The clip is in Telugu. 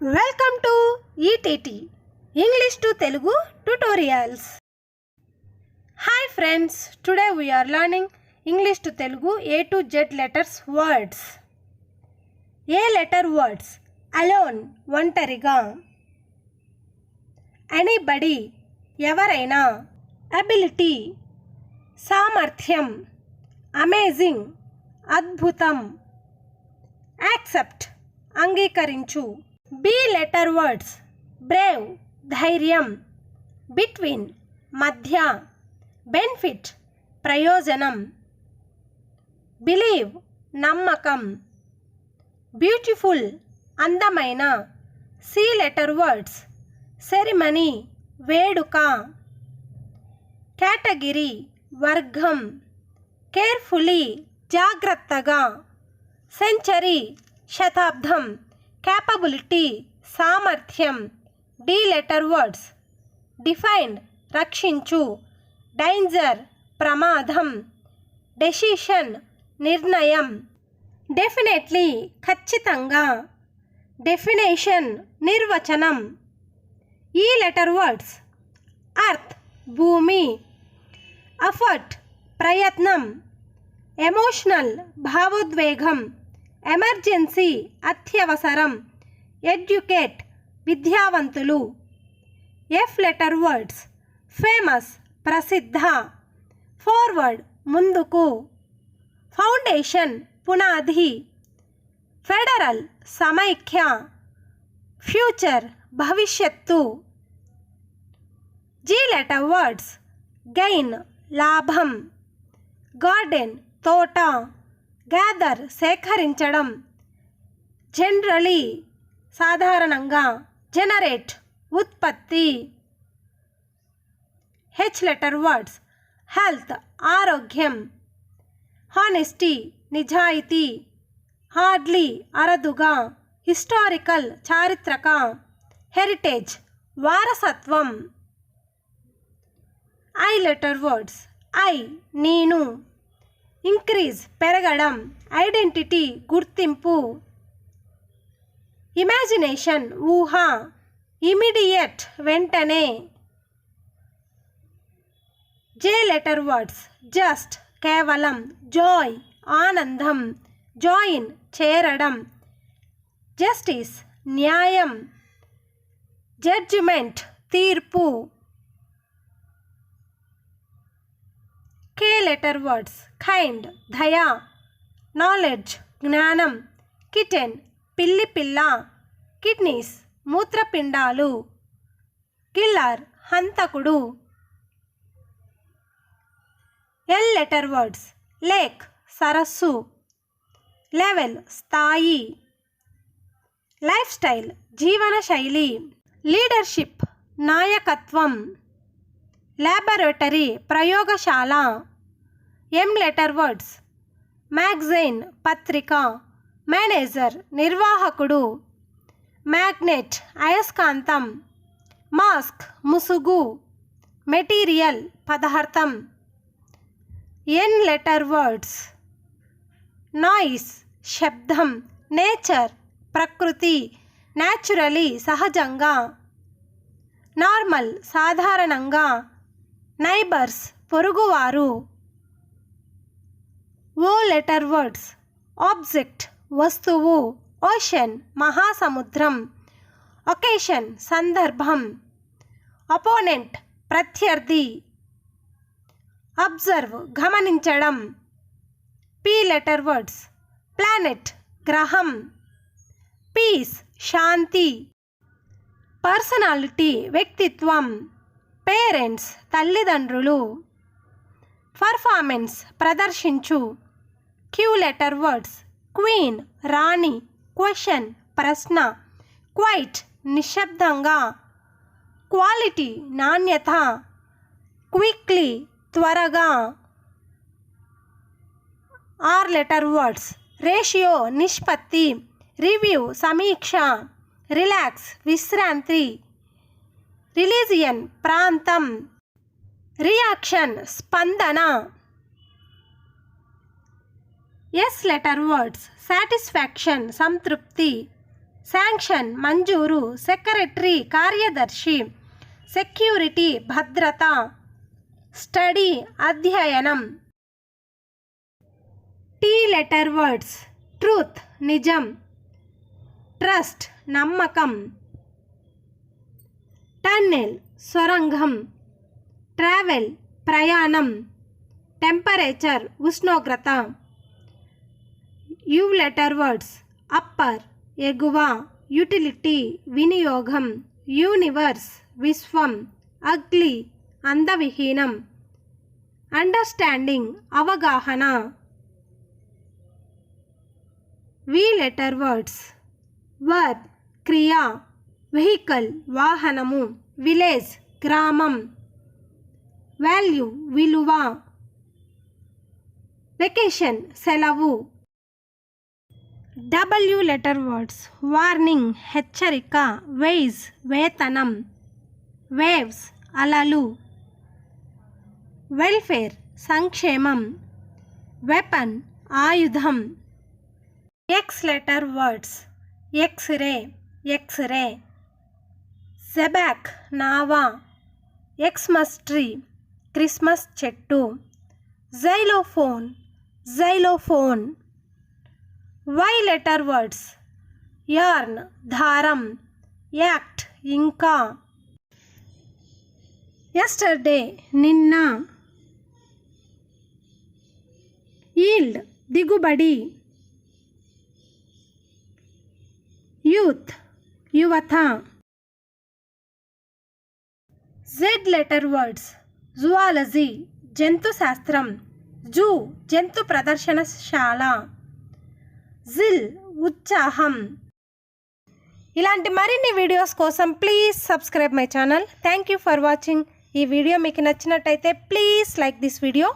Welcome to ETT English to Telugu tutorials. Hi friends, today we are learning English to Telugu A to Z letters words. A letter words: alone, ఒంటరిగా. anybody, ఎవరైనా. ability, సామర్థ్యం. amazing, అద్భుతం. accept, అంగీకరించు. B letter words: brave, ధైర్యం. between, మధ్య. benefit, ప్రయోజనం. believe, నమ్మకం. బ్యూటిఫుల్, అందమైన. C letter words: ceremony, వేడుక. కేటగిరీ, వర్గం. కేర్ఫుల్లీ, జాగ్రత్తగా. సెంచరీ, శతాబ్దం. capability, సామర్థ్యం. D letter words: define, రక్షించు. danger, ప్రమాదం. decision, నిర్ణయం. definitely, ఖచ్చితంగా. definition, నిర్వచనం. E letter words: earth, భూమి. effort, ప్రయత్నం. ఎమోషనల్, భావోద్వేగం. ఎమర్జెన్సీ, అత్యవసరం. ఎడ్యుకేట్, విద్యావంతులు. F letter words: ఫేమస్, ప్రసిద్ధ. ఫార్వర్డ్, ముందుకు. ఫౌండేషన్, పునాది. ఫెడరల్, సమైక్య. ఫ్యూచర్, భవిష్యత్తు. G letter words: గెయిన్, లాభం. గార్డెన్, తోట. గ్యాదర్, సేకరించడం. జనరలీ, సాధారణంగా. జనరేట్, ఉత్పత్తి. H letter words: హెల్త్, ఆరోగ్యం. హానెస్టీ, నిజాయితీ. హార్డ్లీ, అరుదుగా. హిస్టారికల్, చారిత్రక. హెరిటేజ్, వారసత్వం. I letter words: ఐ, నేను. ఇంక్రీజ్, పెరగడం. ఐడెంటిటీ, గుర్తింపు. ఇమాజినేషన్, ఊహ. ఇమీడియట్, వెంటనే. J letter words: జస్ట్, కేవలం. జాయ్, ఆనందం. జాయిన్, చేరడం. జస్టిస్, న్యాయం. జడ్జిమెంట్, తీర్పు. K letter words: కైండ్, దయ. నాలెడ్జ్, జ్ఞానం. కిటెన్, పిల్లి పిల్ల. కిడ్నీస్, మూత్రపిండాలు. కిల్లర్, హంతకుడు. L letter words: లేక్, సరస్సు. లెవెల్, స్థాయి. లైఫ్ స్టైల్, జీవన శైలి. లీడర్షిప్, నాయకత్వం. ల్యాబొరేటరీ, ప్రయోగశాల. M letter words: మ్యాగజైన్, పత్రిక. మేనేజర్, నిర్వాహకుడు. మ్యాగ్నెట్, అయస్కాంతం. మాస్క్, ముసుగు. మెటీరియల్, పదార్థం. N letter words: నాయిస్, శబ్దం. నేచర్, ప్రకృతి. న్యాచురలీ, సహజంగా. నార్మల్, సాధారణంగా. నైబర్స్, పొరుగువారు. O letter words: ఆబ్జెక్ట్, వస్తువు. ఓషన్, మహాసముద్రం. ఒకేషన్, సందర్భం. అపోనెంట్, ప్రత్యర్థి. అబ్జర్వ్, గమనించడం. P letter words: ప్లానెట్, గ్రహం. పీస్, శాంతి. పర్సనాలిటీ, వ్యక్తిత్వం. పేరెంట్స్, తల్లిదండ్రులు. పర్ఫార్మెన్స్, ప్రదర్శించు. Q letter words: క్వీన్, రాణి. క్వశ్చన్, ప్రశ్న. క్వైట్, నిశ్శబ్దంగా. క్వాలిటీ, నాణ్యత. క్విక్లీ, త్వరగా. R letter words: రేషియో, నిష్పత్తి. రివ్యూ, సమీక్ష. రిలాక్స్, విశ్రాంతి. రిలీజియన్, ప్రాంతం. రియాక్షన్, స్పందన. S letter words: satisfaction, సంతృప్తి. శాంక్షన్ మంజూరు, సెక్రటరీ కార్యదర్శి, సెక్యూరిటీ భద్రత, స్టడీ అధ్యయనం. టీ లెటర్ వర్డ్స్ ట్రూత్ నిజం, ట్రస్ట్ నమ్మకం, టన్నెల్ సొరంగం, ట్రావెల్ ప్రయాణం, టెంపరేచర్ ఉష్ణోగ్రత. యు లెటర్ వర్డ్స్ అప్పర్ ఎగువ, యుటిలిటీ వినియోగం, యూనివర్స్ విశ్వం, అగ్లీ అందవిహీనం, అండర్స్టాండింగ్ అవగాహన. వి లెటర్ వర్డ్స్ వర్బ్ క్రియ, వెహికల్ వాహనము, విలేజ్ గ్రామం, వాల్యూ విలువ, వెకేషన్ సెలవు. డబ్ల్యూ లెటర్ వర్డ్స్ వార్నింగ్ హెచ్చరిక, వేజ్ వేతనం, వేవ్స్ అలలు, వెల్ఫేర్ సంక్షేమం, వెపన్ ఆయుధం. X letter words x-ray x-ray, xebec నావా, ఎక్స్మస్ ట్రీ క్రిస్మస్ చెట్టు, xylophone xylophone. Y letter words yarn దారం, యాక్ట్ ఇంకా, యస్టర్డే నిన్న, ఈల్డ్ దిగుబడి, యూత్ యువత. జెడ్ లెటర్ వర్డ్స్ జువాలజీ జంతు శాస్త్రం, జూ జంతు ప్రదర్శనశాల, జిల్ ఉత్సాహం. ఇలాంటి మరిన్ని వీడియోస్ కోసం please subscribe my channel. Thank you for watching. ఈ వీడియో మీకు నచ్చినట్టయితే ప్లీజ్ లైక్ దిస్ వీడియో.